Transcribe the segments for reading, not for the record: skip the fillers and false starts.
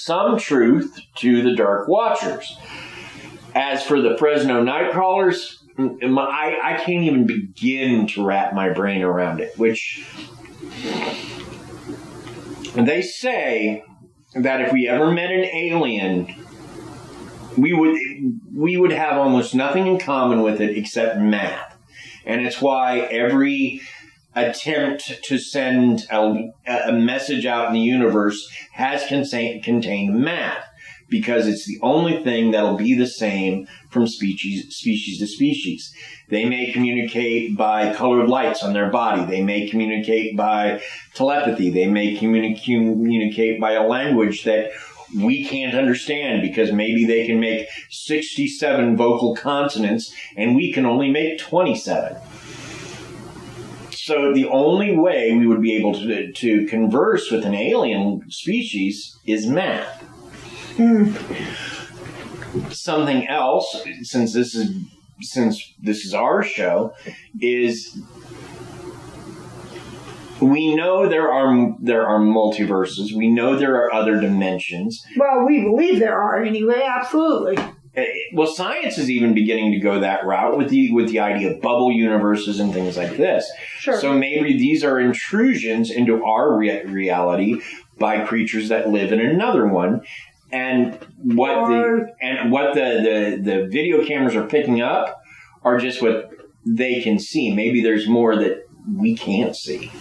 some truth to the Dark Watchers. As for the Fresno Night Crawlers, I can't even begin to wrap my brain around it, which they say that if we ever met an alien, we would have almost nothing in common with it except math. And it's why every attempt to send a message out in the universe has contained math, because it's the only thing that'll be the same from species to species. They may communicate by colored lights on their body. They may communicate by telepathy. They may communicate by a language that we can't understand, because maybe they can make 67 vocal consonants and we can only make 27. So the only way we would be able to converse with an alien species is math. Something else, since this is our show, is we know there are multiverses. We know there are other dimensions. Well, we believe there are anyway. Absolutely. Well, science is even beginning to go that route with the idea of bubble universes and things like this. Sure. So maybe these are intrusions into our reality by creatures that live in another one. And what the video cameras are picking up are just what they can see. Maybe there's more that we can't see.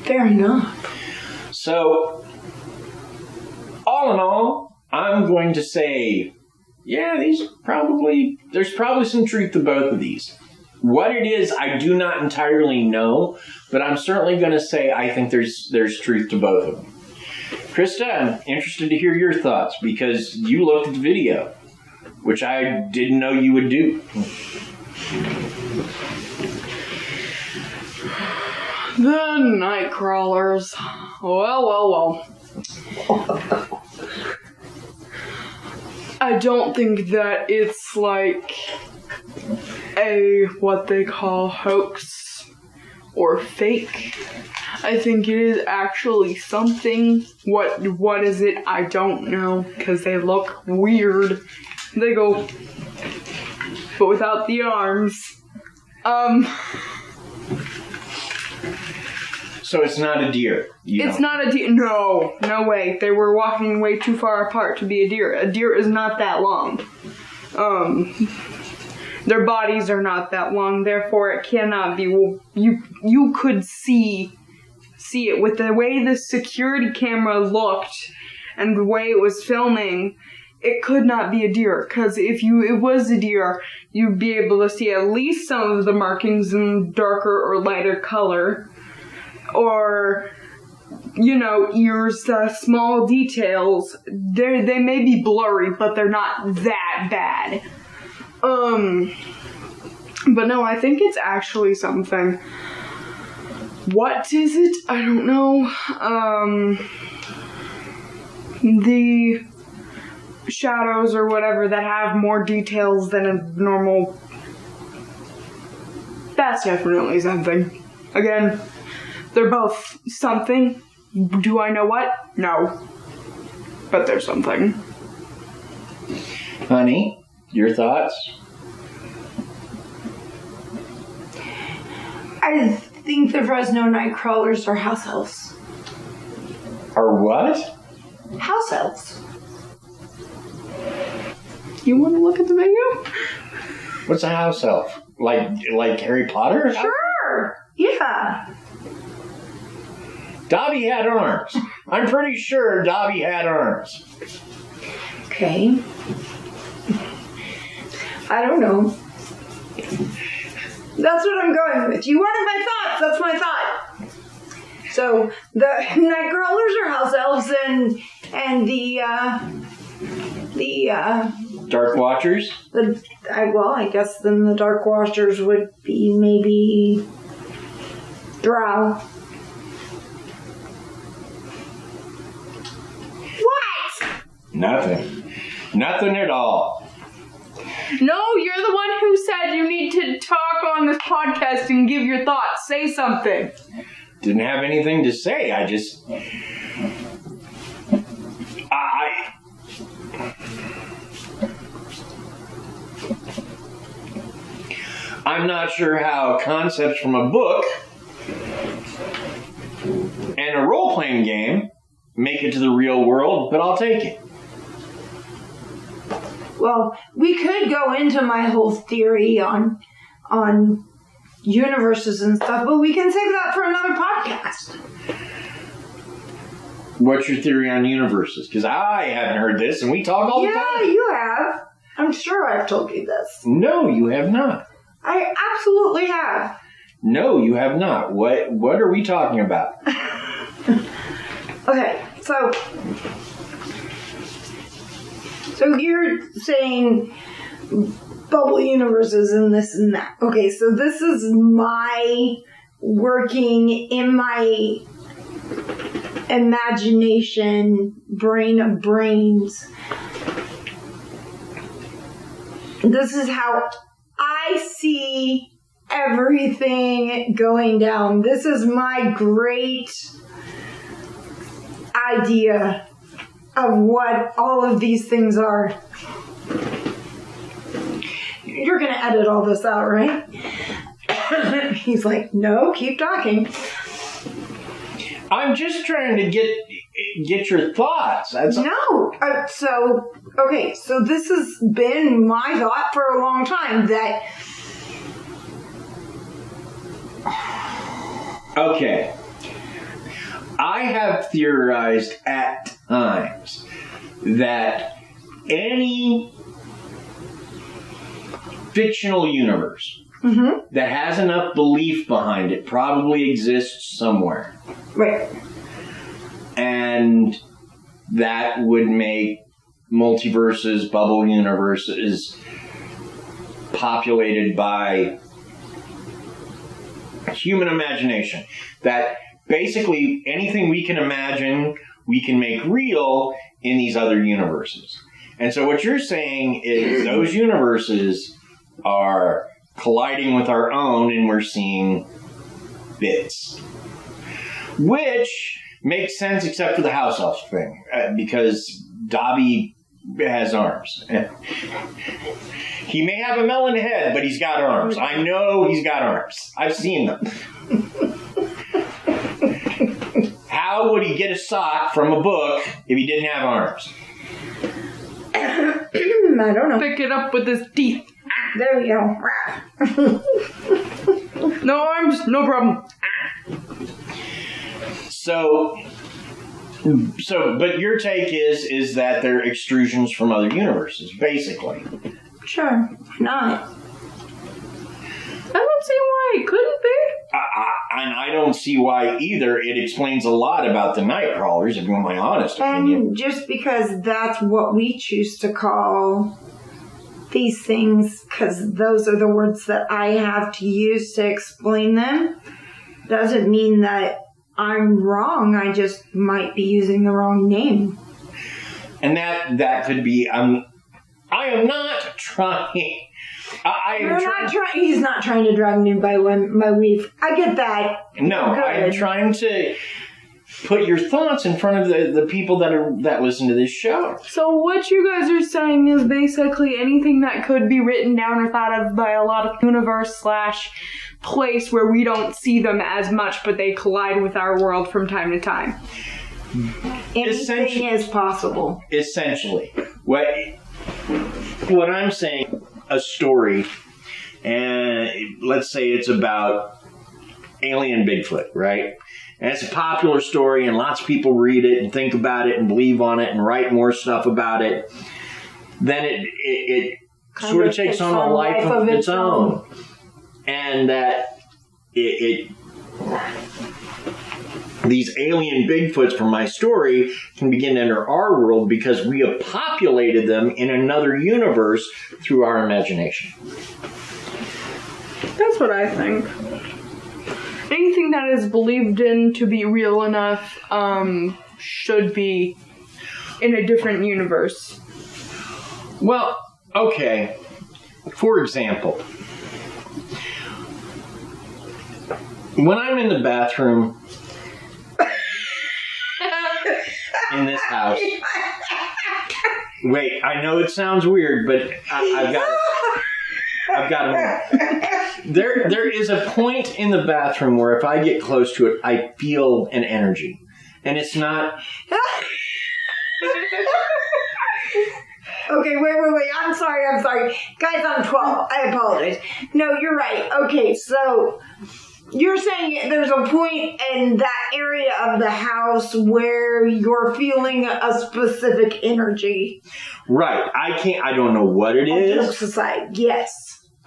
Fair enough. So, all in all, I'm going to say, yeah, there's probably some truth to both of these. What it is, I do not entirely know, but I'm certainly going to say I think there's truth to both of them. Krysta, I'm interested to hear your thoughts, because you looked at the video, which I didn't know you would do. The Nightcrawlers. Well. I don't think that it's like a what they call hoax or fake. I think it is actually something. What is it? I don't know, because they look weird. They go, but without the arms. So it's not a deer. It's not a deer. No way. They were walking way too far apart to be a deer. A deer is not that long. Their bodies are not that long, therefore it cannot be. Well, you could see it with the way the security camera looked and the way it was filming. It could not be a deer, because if it was a deer, you'd be able to see at least some of the markings in darker or lighter color. Or, ears, small details. They may be blurry, but they're not that bad. But no, I think it's actually something. What is it? I don't know. The shadows or whatever that have more details than a normal. That's definitely something. Again, they're both something. Do I know what? No. But there's something. Honey, your thoughts? I think the Fresno Night Crawlers are house elves. Are what? House elves. You want to look at the video? What's a house elf? Like Harry Potter? Sure. Yeah. Dobby had arms. I'm pretty sure Dobby had arms. Okay. I don't know. That's what I'm going with. You wanted my thoughts. That's my thought. So the Nightcrawlers are house elves, and the Dark Watchers? I guess then the Dark Watchers would be maybe Drow. What? Nothing at all. No, you're the one who said you need to talk on this podcast and give your thoughts. Say something. Didn't have anything to say. I just... I'm not sure how concepts from a book and a role-playing game make it to the real world, but I'll take it. Well, we could go into my whole theory on universes and stuff, but we can save that for another podcast. What's your theory on universes? Because I haven't heard this, and we talk all the time. Yeah, you have. I'm sure I've told you this. No, you have not. I absolutely have. No, you have not. What are we talking about? Okay, so you're saying bubble universes and this and that. Okay, so this is my working in my imagination, brain of brains. This is how I see everything going down. This is my great idea of what all of these things are. You're going to edit all this out, right? He's like, no, keep talking. I'm just trying to get your thoughts. No. So this has been my thought for a long time that... Okay. I have theorized at times that any fictional universe that has enough belief behind it probably exists somewhere. Right. And that would make multiverses, bubble universes populated by human imagination. That basically anything we can imagine, we can make real in these other universes. And so what you're saying is those universes are colliding with our own and we're seeing bits. Which makes sense except for the house elf thing, because Dobby has arms. He may have a melon head, but he's got arms. I know he's got arms. I've seen them. How would he get a sock from a book if he didn't have arms? I don't know. Pick it up with his teeth. There we go. No arms, no problem. So, but your take is that they're extrusions from other universes, basically. Sure, not. I don't see why it couldn't be. And I don't see why either. It explains a lot about the Nightcrawlers, if you want my honest opinion. And just because that's what we choose to call these things, because those are the words that I have to use to explain them, doesn't mean that I'm wrong. I just might be using the wrong name. And that could be. I am not trying. He's not trying to drag me by my weave. I get that. No, I'm trying to put your thoughts in front of the people that listen to this show. So what you guys are saying is basically anything that could be written down or thought of by a lot of universe/place where we don't see them as much, but they collide with our world from time to time. Anything is possible. Essentially. What I'm saying, a story, and let's say it's about alien Bigfoot, right? And it's a popular story, and lots of people read it and think about it and believe on it and write more stuff about it. Then it sort of takes on a life of its own. And that these alien Bigfoots from my story can begin to enter our world because we have populated them in another universe through our imagination. That's what I think. Anything that is believed in to be real enough should be in a different universe. Well, okay. For example, when I'm in the bathroom in this house. Wait, I know it sounds weird, but I've got it. There is a point in the bathroom where if I get close to it, I feel an energy. And it's not... Okay, wait. I'm sorry. Guys, I'm 12. I apologize. No, you're right. Okay, so you're saying there's a point in that area of the house where you're feeling a specific energy. Right. I don't know what it is. Jokes aside, yes.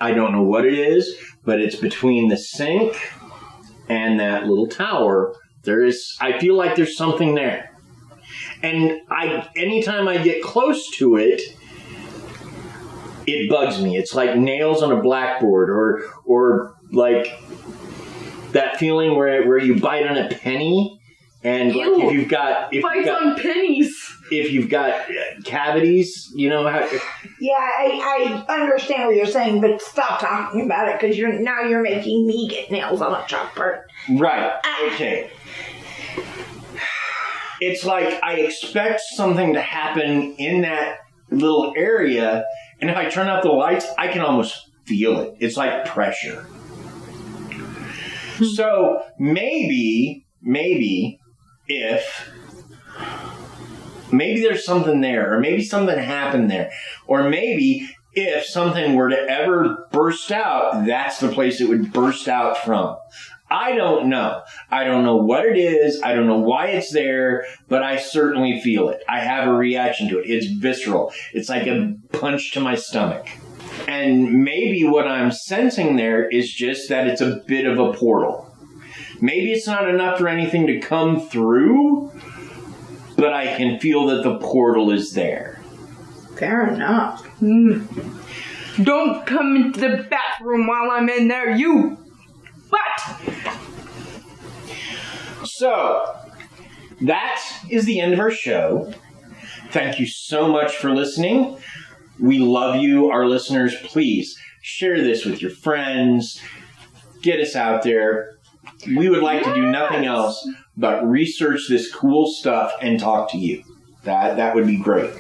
I don't know what it is, but it's between the sink and that little tower. I feel like there's something there. And anytime I get close to it, it bugs me. It's like nails on a blackboard, or like that feeling where you bite on a penny, and like Ew. if you've got on pennies. If you've got cavities, you know how. Yeah, I understand what you're saying, but stop talking about it because you're making me get nails on a chalkboard. Right. Okay. It's like I expect something to happen in that little area, and if I turn out the lights, I can almost feel it. It's like pressure. So maybe there's something there, or maybe something happened there, or maybe if something were to ever burst out, that's the place it would burst out from. I don't know. I don't know what it is. I don't know why it's there, but I certainly feel it. I have a reaction to it. It's visceral. It's like a punch to my stomach. And maybe what I'm sensing there is just that it's a bit of a portal. Maybe it's not enough for anything to come through, but I can feel that the portal is there. Fair enough. Don't come into the bathroom while I'm in there, you! What? So, that is the end of our show. Thank you so much for listening. We love you, our listeners. Please share this with your friends. Get us out there. We would like to do nothing else but research this cool stuff and talk to you. That would be great.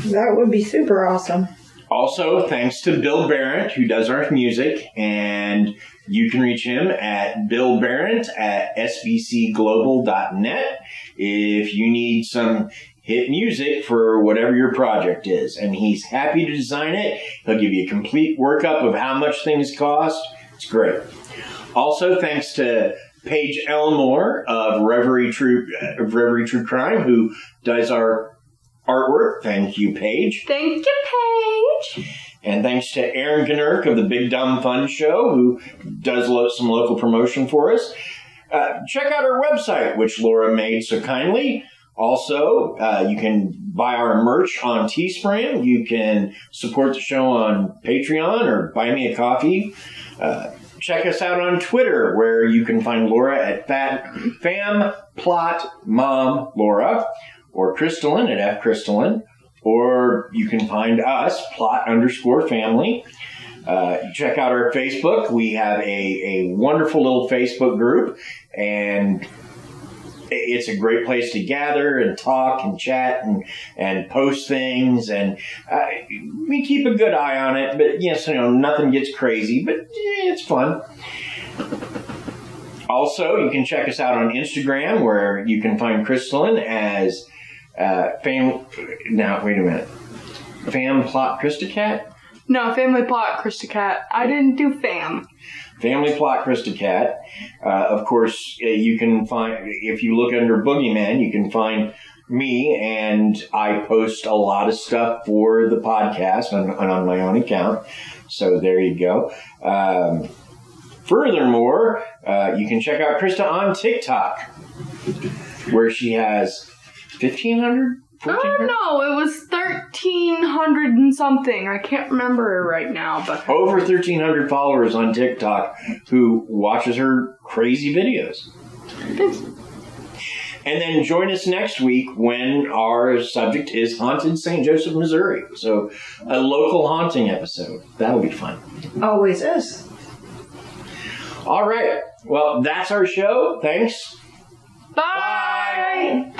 That would be super awesome. Also, thanks to Bill Barrett, who does our music, and you can reach him at billbarrett@sbcglobal.net if you need some hit music for whatever your project is. And he's happy to design it. He'll give you a complete workup of how much things cost. It's great. Also, thanks to Paige Elmore of Reverie True Crime, who does our artwork. Thank you, Paige. Thank you, Paige. And thanks to Aaron Gnerk of the Big Dumb Fun Show, who does some local promotion for us. Check out our website, which Laura made so kindly. Also, you can buy our merch on Teespring. You can support the show on Patreon or buy me a coffee. Check us out on Twitter, where you can find Laura at FamPlotMomLaura, or Crystalline at FCrystalline, or you can find us, Plot_Family. Check out our Facebook. We have a wonderful little Facebook group, and it's a great place to gather and talk and chat and post things, and we keep a good eye on it, but yes, nothing gets crazy, but it's fun. Also, you can check us out on Instagram, where you can find Crystalline as Fam Plot Krysta Cat? No, Family Plot Krysta Cat. I didn't do fam. Family Plot Krysta Cat. Of course, you can find, if you look under Boogeyman, you can find me, and I post a lot of stuff for the podcast on my own account. So there you go. Furthermore, you can check out Krysta on TikTok, where she has 1,500? Oh, no, it was 1,300 and something. I can't remember it right now, but over 1,300 followers on TikTok who watches her crazy videos. And then join us next week when our subject is Haunted St. Joseph, Missouri. So a local haunting episode. That'll be fun. Always is. All right. Well, that's our show. Thanks. bye.